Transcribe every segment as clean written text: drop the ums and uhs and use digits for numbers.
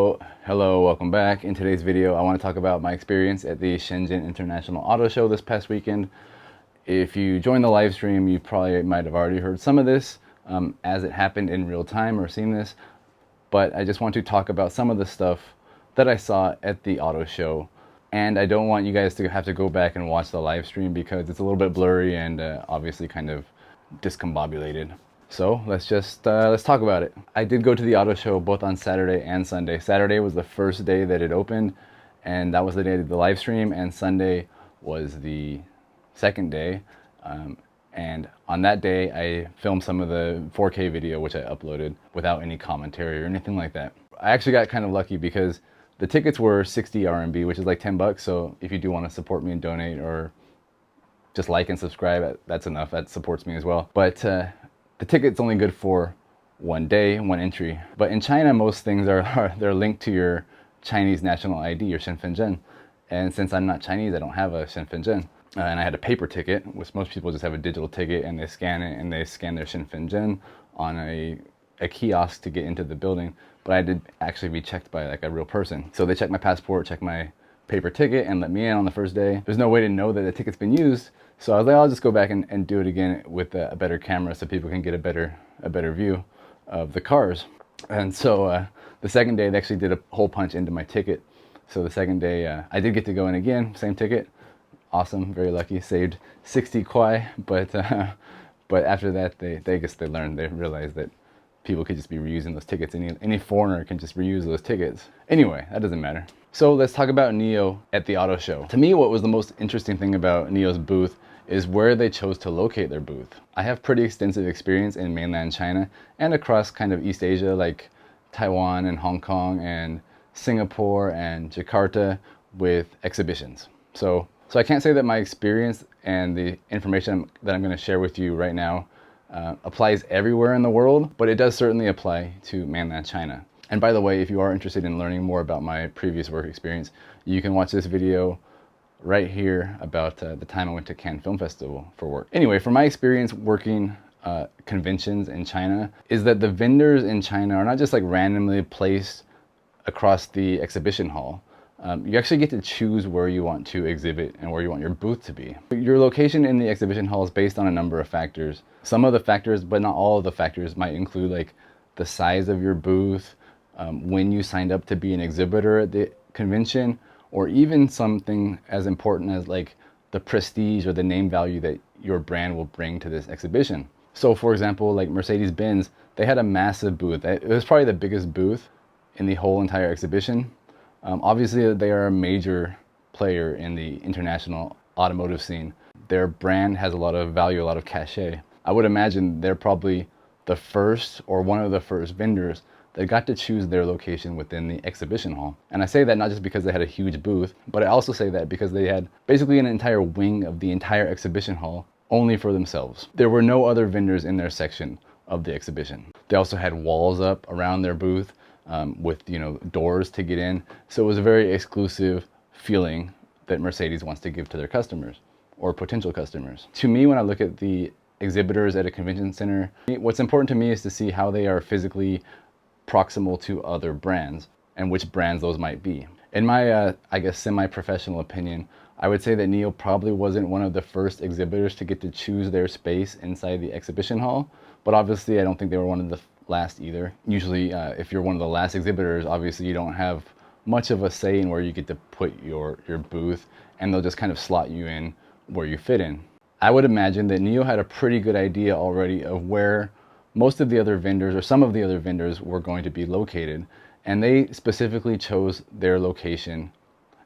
So, hello, welcome back. In today's video, I want to talk about my experience at the Shenzhen International Auto Show this past weekend. If you joined the live stream, you probably might have already heard some of this as it happened in real time or seen this. But I just want to talk about some of the stuff that I saw at the auto show. And I don't want you guys to have to go back and watch the live stream because it's a little bit blurry and obviously kind of discombobulated. So let's talk about it. I did go to the auto show both on Saturday and Sunday. Saturday was the first day that it opened, and that was the day I did the live stream, and Sunday was the second day. And on that day, I filmed some of the 4K video, which I uploaded without any commentary or anything like that. I actually got kind of lucky because the tickets were 60 RMB, which is like 10 bucks. So if you do want to support me and donate or just like and subscribe, that's enough. That supports me as well. But the ticket's only good for one day, one entry. But in China, most things they're linked to your Chinese national ID, your Shenzhen. And since I'm not Chinese, I don't have a Shenzhen. And I had a paper ticket, which most people just have a digital ticket and they scan it and they scan their Shenzhen on a kiosk to get into the building. But I did actually be checked by like a real person. So they checked my passport, checked my paper ticket, and let me in on the first day. There's no way to know that the ticket's been used. So I was like, I'll just go back and do it again with a better camera so people can get a better view of the cars. And so the second day, they actually did a hole punch into my ticket. So the second day, I did get to go in again, same ticket. Awesome, very lucky, saved 60 kwai. But after that, they guess they realized that people could just be reusing those tickets. Any foreigner can just reuse those tickets. Anyway, that doesn't matter. So let's talk about NIO at the auto show. To me, what was the most interesting thing about NIO's booth is where they chose to locate their booth. I have pretty extensive experience in mainland China and across kind of East Asia like Taiwan and Hong Kong and Singapore and Jakarta with exhibitions. So I can't say that my experience and the information that I'm going to share with you right now applies everywhere in the world, but it does certainly apply to mainland China. And by the way, if you are interested in learning more about my previous work experience, you can watch this video right here about the time I went to Cannes Film Festival for work. Anyway, from my experience working conventions in China, is that the vendors in China are not just like randomly placed across the exhibition hall. You actually get to choose where you want to exhibit and where you want your booth to be. Your location in the exhibition hall is based on a number of factors. Some of the factors, but not all of the factors, might include like the size of your booth, when you signed up to be an exhibitor at the convention, or even something as important as like the prestige or the name value that your brand will bring to this exhibition. So for example, like Mercedes-Benz, they had a massive booth. It was probably the biggest booth in the whole entire exhibition. Obviously, they are a major player in the international automotive scene. Their brand has a lot of value, a lot of cachet. I would imagine they're probably the first or one of the first vendors that got to choose their location within the exhibition hall. And I say that not just because they had a huge booth, but I also say that because they had basically an entire wing of the entire exhibition hall only for themselves. There were no other vendors in their section of the exhibition. They also had walls up around their booth with doors to get in. So it was a very exclusive feeling that Mercedes wants to give to their customers or potential customers. To me, when I look at the exhibitors at a convention center, what's important to me is to see how they are physically proximal to other brands and which brands those might be. In my, I guess, semi-professional opinion, I would say that NIO probably wasn't one of the first exhibitors to get to choose their space inside the exhibition hall, but obviously I don't think they were one of the last either. Usually, if you're one of the last exhibitors, obviously you don't have much of a say in where you get to put your booth, and they'll just kind of slot you in where you fit in. I would imagine that NIO had a pretty good idea already of where most of the other vendors or some of the other vendors were going to be located, and they specifically chose their location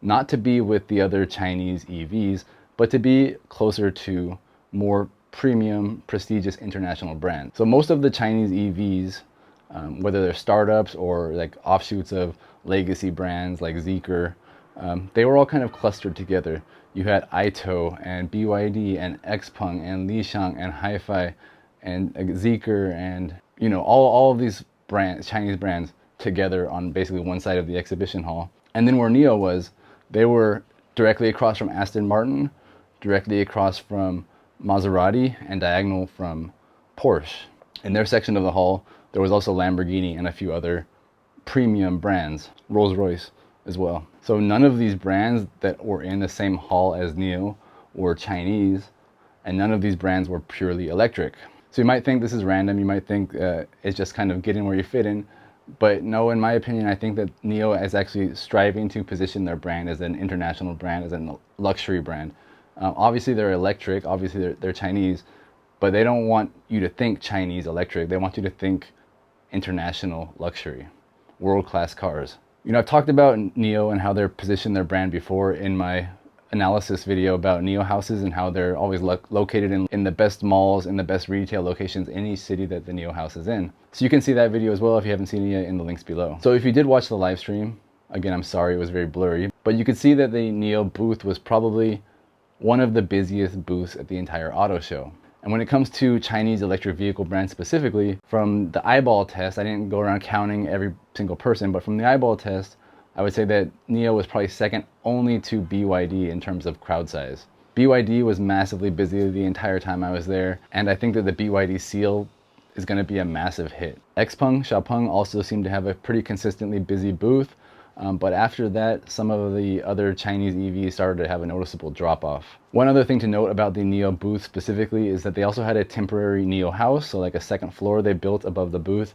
not to be with the other Chinese EVs, but to be closer to more premium, prestigious international brands. So most of the Chinese EVs, whether they're startups or like offshoots of legacy brands like Zeekr, they were all kind of clustered together. You had Aito and BYD and Xpeng and Lixiang and Hi-Fi and Zeekr and all of these brands, Chinese brands, together on basically one side of the exhibition hall. And then where NIO was, they were directly across from Aston Martin, directly across from Maserati, and diagonal from Porsche. In their section of the hall, there was also Lamborghini and a few other premium brands, Rolls-Royce as well. So none of these brands that were in the same hall as NIO were Chinese, and none of these brands were purely electric. So you might think this is random, you might think it's just kind of getting where you fit in, but no, in my opinion, I think that NIO is actually striving to position their brand as an international brand, as a luxury brand. Obviously they're electric, obviously they're Chinese, but they don't want you to think Chinese electric, they want you to think international luxury, world-class cars. You know, I've talked about NIO and how they're positioned their brand before in my analysis video about NIO houses and how they're always located in the best malls and the best retail locations in each city that the NIO house is in. So you can see that video as well if you haven't seen it yet in the links below. So if you did watch the live stream, again, I'm sorry, it was very blurry, but you could see that the NIO booth was probably one of the busiest booths at the entire auto show. And when it comes to Chinese electric vehicle brands specifically, from the eyeball test, I didn't go around counting every single person, but from the eyeball test, I would say that NIO was probably second only to BYD in terms of crowd size. BYD was massively busy the entire time I was there, and I think that the BYD seal is going to be a massive hit. XPeng, Xiaopeng also seemed to have a pretty consistently busy booth, but after that, some of the other Chinese EVs started to have a noticeable drop-off. One other thing to note about the NIO booth specifically is that they also had a temporary NIO house, so like a second floor they built above the booth.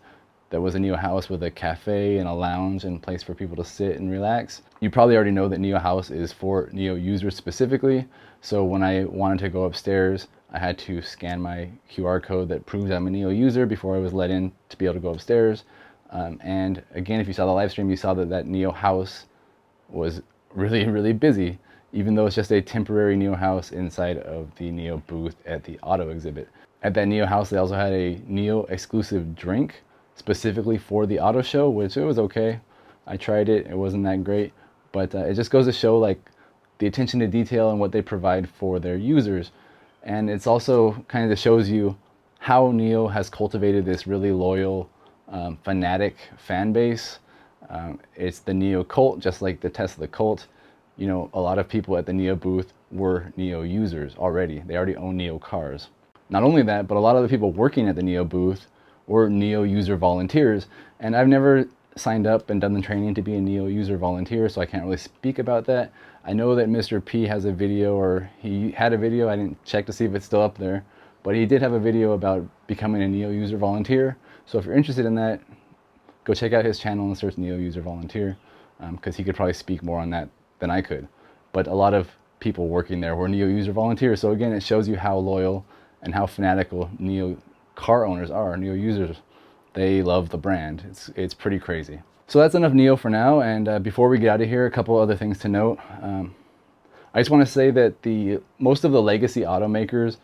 That was a NIO house with a cafe and a lounge and place for people to sit and relax. You probably already know that NIO house is for NIO users specifically, so when I wanted to go upstairs, I had to scan my QR code that proves I'm a NIO user before I was let in to be able to go upstairs. And again, if you saw the live stream, you saw that that NIO house was really busy, even though it's just a temporary NIO house inside of the NIO booth at the auto exhibit. At that NIO house, they also had a NIO exclusive drink specifically for the auto show, which it was okay. I tried it, it wasn't that great, but it just goes to show like the attention to detail and what they provide for their users. And it's also kind of shows you how NIO has cultivated this really loyal, fanatic fan base. It's the NIO cult, just like the Tesla cult. You know, a lot of people at the NIO booth were NIO users already. They already own NIO cars. Not only that, but a lot of the people working at the NIO booth were NIO user volunteers, and I've never signed up and done the training to be a NIO user volunteer, so I can't really speak about that. I know that Mr. P has a video, or he had a video, I didn't check to see if it's still up there, but he did have a video about becoming a NIO user volunteer. So if you're interested in that, go check out his channel and search NIO user volunteer, because he could probably speak more on that than I could. But a lot of people working there were NIO user volunteers, so again, it shows you how loyal and how fanatical NIO car owners are, NIO users. They love the brand. It's pretty crazy. So that's enough NIO for now, and before we get out of here, a couple other things to note. I just want to say that most of the legacy automakers,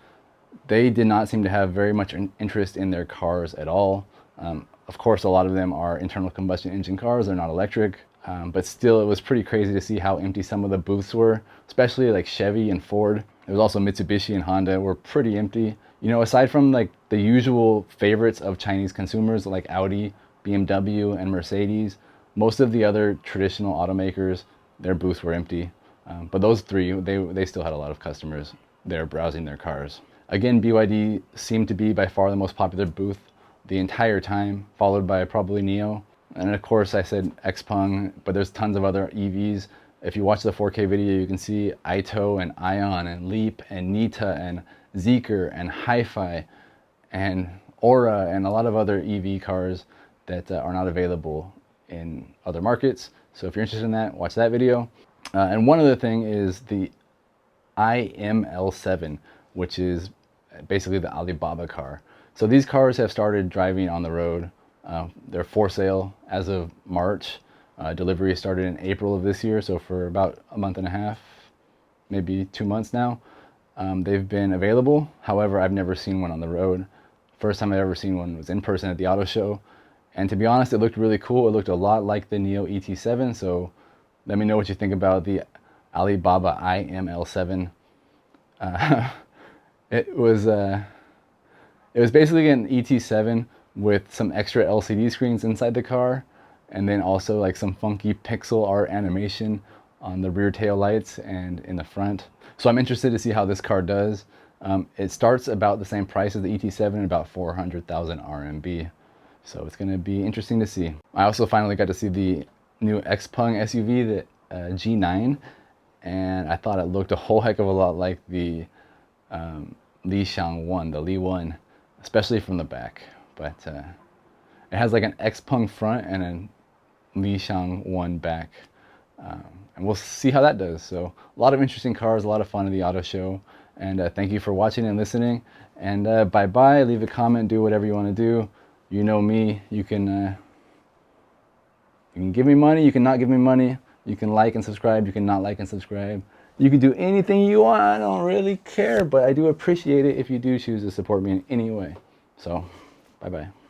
they did not seem to have very much interest in their cars at all. Of course, a lot of them are internal combustion engine cars, they're not electric, but still it was pretty crazy to see how empty some of the booths were, especially like Chevy and Ford. There was also Mitsubishi and Honda were pretty empty. You know, aside from like the usual favorites of Chinese consumers like Audi, BMW, and Mercedes, most of the other traditional automakers, their booths were empty. But those three, they still had a lot of customers there browsing their cars. Again, BYD seemed to be by far the most popular booth the entire time, followed by probably NIO. And of course I said XPeng, but there's tons of other EVs. If you watch the 4K video, you can see Aito and Ion and Leap and Nita and Zeekr and Hi-Fi and Aura and a lot of other EV cars that are not available in other markets. So if you're interested in that, watch that video. And one other thing is the IML7, which is basically the Alibaba car. So these cars have started driving on the road. They're for sale as of March. Delivery started in April of this year, so for about a month and a half, maybe 2 months now. They've been available. However, I've never seen one on the road. First time I've ever seen one was in person at the auto show. And to be honest, it looked really cool. It looked a lot like the NIO ET7, so let me know what you think about the Alibaba IML7. It was basically an ET7 with some extra LCD screens inside the car, and then also like some funky pixel art animation on the rear tail lights and in the front. So I'm interested to see how this car does. It starts about the same price as the ET7, about 400,000 RMB. So it's going to be interesting to see. I also finally got to see the new Xpeng SUV, the G9, and I thought it looked a whole heck of a lot like the Li Xiang 1, the Li 1, especially from the back. But it has like an Xpeng front and a Li Xiang 1 back. And we'll see how that does. So a lot of interesting cars, a lot of fun at the auto show. And thank you for watching and listening. And bye-bye. Leave a comment, do whatever you want to do. You know me. You can give me money, you can not give me money. You can like and subscribe, you can not like and subscribe. You can do anything you want, I don't really care, but I do appreciate it if you do choose to support me in any way. So, bye-bye.